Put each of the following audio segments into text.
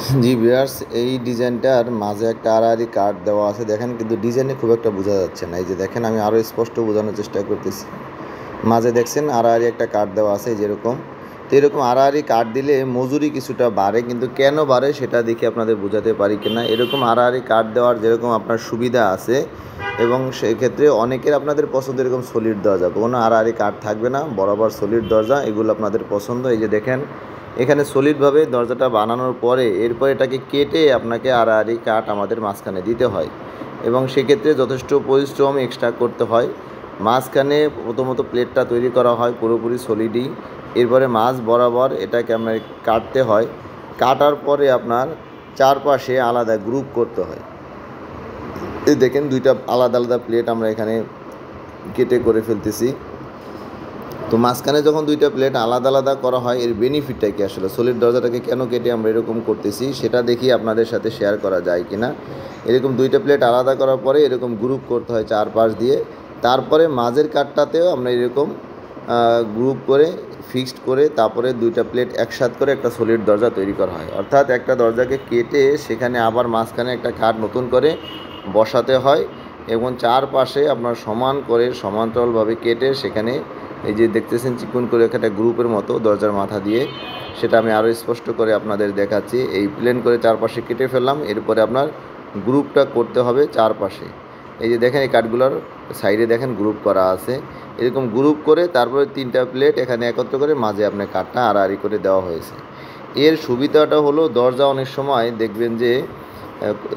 জি viewers, এই ডিজাইনটার মাঝে একটা আড়াআড়ি কাট দেওয়া আছে দেখেন, কিন্তু ডিজাইনে খুব একটা বোঝা যাচ্ছে না। এই যে দেখেন, আমি আরও স্পষ্ট বোঝানোর চেষ্টা করতেছি। মাঝে দেখছেন আড়াআড়ি একটা কাট দেওয়া আছে যেরকম। তো এরকম আড়াআড়ি কাট দিলে মজুরি কিছুটা বাড়ে, কিন্তু কেন বাড়ে সেটা দেখে আপনাদের বোঝাতে পারি কিনা। এরকম আড়াআড়ি কাট দেওয়ার যেরকম আপনার সুবিধা আছে, এবং সেক্ষেত্রে অনেকের আপনাদের পছন্দ এরকম সলিড দরজা, কোনো আড়াআড়ি কাট থাকবে না, বরাবর সলিড দরজা, এগুলো আপনাদের পছন্দ। এই যে দেখেন, এখানে সলিডভাবে দরজাটা বানানোর পরে এরপর এটাকে কেটে আপনাকে আড়াআড়ি কাট আমাদের মাঝখানে দিতে হয়, এবং সেক্ষেত্রে যথেষ্ট পরিশ্রম এক্সট্রা করতে হয়। মাঝখানে প্রথমত প্লেটটা তৈরি করা হয় পুরোপুরি সলিডই, এরপরে মাঝ বরাবর এটাকে আপনার কাটতে হয়। কাটার পরে আপনার চারপাশে আলাদা গ্রুপ করতে হয়। এই দেখেন, দুইটা আলাদা আলাদা প্লেট আমরা এখানে কেটে করে ফেলতেছি। তো মাঝখানে যখন দুইটা প্লেট আলাদা আলাদা করা হয়, এর বেনিফিটটা কি আসলে, সলিড দরজাটাকে কেন কেটে আমরা এরকম করতেছি সেটা দেখি আপনাদের সাথে শেয়ার করা যায় কিনা। এরকম দুইটা প্লেট আলাদা করার পরে এরকম গ্রুপ করতে হয় চারপাশ দিয়ে, তারপরে মাঝের কাটটাতেও আমরা এরকম গ্রুপ করে ফিক্সড করে তারপরে দুইটা প্লেট একসাথে করে একটা সলিড দরজা তৈরি করা হয়। অর্থাৎ একটা দরজাকে কেটে সেখানে আবার মাঝখানে একটা কাঠ নতুন করে বসাতে হয়, এবং চারপাশে আপনার সমান করে সমান্তরালভাবে কেটে সেখানে এই যে দেখতেছেন চিকন করে একটা গ্রুপের মতো দরজার মাথা দিয়ে, সেটা আমি আরও স্পষ্ট করে আপনাদের দেখাচ্ছি। এই প্লেন করে চারপাশে কেটে ফেললাম, এরপরে আপনার গ্রুপটা করতে হবে চারপাশে। এই যে দেখেন, এই কাঠগুলোর সাইডে দেখেন গ্রুপ করা আছে, এরকম গ্রুপ করে তারপরে তিনটা প্লেট এখানে একত্র করে মাঝে আপনার কাঠটা আড়াআড়ি করে দেওয়া হয়েছে। এর সুবিধাটা হলো, দরজা অনেক সময় দেখবেন যে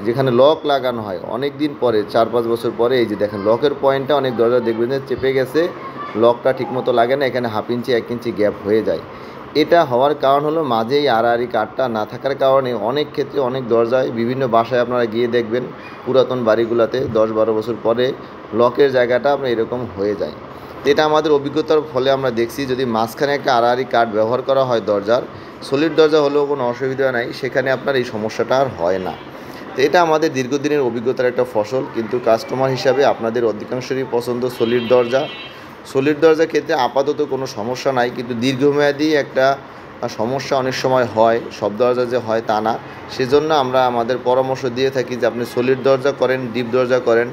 যেখানে লক লাগানো হয় অনেক দিন পরে, 4-5 বছর পরে, এই যে দেখেন লকের পয়েন্টটা অনেক দরজা দেখবেন যে চেপে গেছে, লকটা ঠিকমতো লাগে না, এখানে 1/2 ইঞ্চি 1 ইঞ্চি গ্যাপ হয়ে যায়। এটা হওয়ার কারণ হলো মাঝেই আড়াআড়ি কাঠটা না থাকার কারণে অনেক ক্ষেত্রে অনেক দরজায়, বিভিন্ন বাসায় আপনারা গিয়ে দেখবেন পুরাতন বাড়িগুলোতে 10-12 বছর পরে লকের জায়গাটা আপনার এরকম হয়ে যায়। তো এটা আমাদের অভিজ্ঞতার ফলে আমরা দেখছি, যদি মাঝখানে একটা আড়াআড়ি কাঠ ব্যবহার করা হয় দরজার, সলিড দরজা হলেও কোনো অসুবিধা নাই, সেখানে আপনার এই সমস্যাটা আর হয় না। তো এটা আমাদের দীর্ঘদিনের অভিজ্ঞতার একটা ফসল, কিন্তু কাস্টমার হিসাবে আপনাদের অধিকাংশেরই পছন্দ সলিড দরজা। সলিড দরজার ক্ষেত্রে আপাতত কোনো সমস্যা নাই, কিন্তু দীর্ঘমেয়াদী একটা সমস্যা অনেক সময় হয়, সব দরজা যে হয় তা না। সেজন্য আমরা আমাদের পরামর্শ দিয়ে থাকি যে আপনি সলিড দরজা করেন, ডিপ দরজা করেন।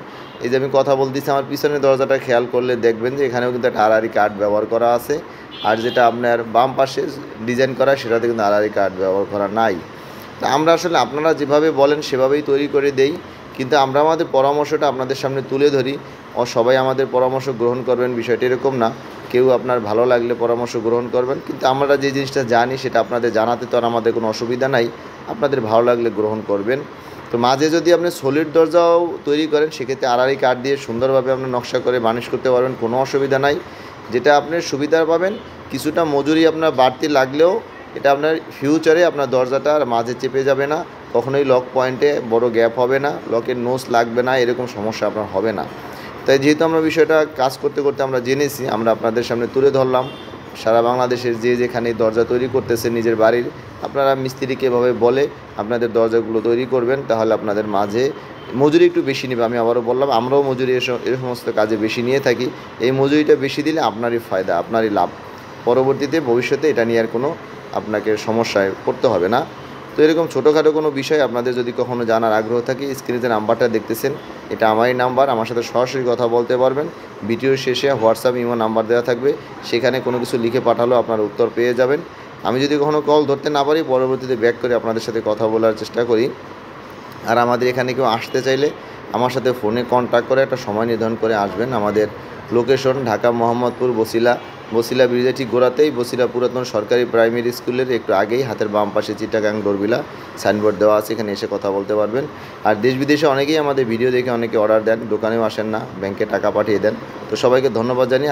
এই যে আমি কথা বলতেছি, আমার পিছনের দরজাটা খেয়াল করলে দেখবেন যে এখানেও কিন্তু একটা আড়াআড়ি কাঠ ব্যবহার করা আছে, আর যেটা আপনার বাম পাশে ডিজাইন করা সেটাতে কিন্তু আড়াআড়ি কাঠ ব্যবহার করা নাই। তা আমরা আসলে আপনারা যেভাবে বলেন সেভাবেই তৈরি করে দেই, কিন্তু আমরা আমাদের পরামর্শটা আপনাদের সামনে তুলে ধরি। সবাই আমাদের পরামর্শ গ্রহণ করবেন বিষয়টা এরকম না, কেউ আপনার ভালো লাগলে পরামর্শ গ্রহণ করবেন, কিন্তু আমরা যে জিনিসটা জানি সেটা আপনাদের জানাতে তো আর আমাদের কোনো অসুবিধা নাই, আপনাদের ভালো লাগলে গ্রহণ করবেন। তো মাঝে যদি আপনি সলিড দরজাও তৈরি করেন, সেক্ষেত্রে আড়াআড়ি কাঠ দিয়ে সুন্দরভাবে আপনি নকশা করে বানিশ করতে পারবেন, কোনো অসুবিধা নাই। যেটা আপনি সুবিধা পাবেন, কিছুটা মজুরি আপনার বাড়তি লাগলেও এটা আপনার ফিউচারে আপনার দরজাটা আর মাঝে চেপে যাবে না, কখনোই লক পয়েন্টে বড় গ্যাপ হবে না, লকের নোস লাগবে না, এরকম সমস্যা আপনার হবে না। তাই যেহেতু আমরা বিষয়টা কাজ করতে করতে আমরা জেনেছি, আমরা আপনাদের সামনে তুলে ধরলাম। সারা বাংলাদেশের যে যেখানে দরজা তৈরি করতেছে নিজের বাড়ির, আপনারা মিস্ত্রিকে এভাবে বলে আপনাদের দরজাগুলো তৈরি করবেন, তাহলে আপনাদের মাঝে মজুরি একটু বেশি নেবে। আমি আবারও বললাম, আমরাও মজুরি এই সমস্ত কাজে বেশি নিয়ে থাকি। এই মজুরিটা বেশি দিলে আপনারই ফায়দা, আপনারই লাভ, পরবর্তীতে ভবিষ্যতে এটা নিয়ে আর কোনো আপনাকে সমস্যায় পড়তে হবে না। তো এরকম ছোটোখাটো কোনো বিষয় আপনাদের যদি কখনো জানার আগ্রহ থাকে, স্ক্রিনে যে নাম্বারটা দেখতেছেন এটা আমারই নাম্বার, আমার সাথে সরাসরি কথা বলতে পারবেন। ভিডিওর শেষে হোয়াটসঅ্যাপ ইমো নাম্বার দেওয়া থাকবে, সেখানে কোনো কিছু লিখে পাঠালেও আপনার উত্তর পেয়ে যাবেন। আমি যদি কখনো কল ধরতে না পারি, পরবর্তীতে ব্যাক করে আপনাদের সাথে কথা বলার চেষ্টা করি। আর আমাদের এখানে কেউ আসতে চাইলে আমার সাথে ফোনে কন্ট্যাক্ট করে একটা সময় নির্ধারণ করে আসবেন। আমাদের লোকেশন ঢাকা মোহাম্মদপুর বসিলা ব্রিজের ঠিক গোড়াতেই, বসিলা পুরাতন সরকারি প্রাইমারি স্কুলের একটু আগেই হাতের বাম পাশে চিটাগাং ডোরবিলা সাইনবোর্ড দেওয়া আছে, এখানে এসে কথা বলতে পারবেন। আর দেশ বিদেশে অনেকেই আমাদের ভিডিও দেখে অনেকে অর্ডার দেন, দোকানেও আসেন না, ব্যাংকে টাকা পাঠিয়ে দেন। তো সবাইকে ধন্যবাদ জানিয়ে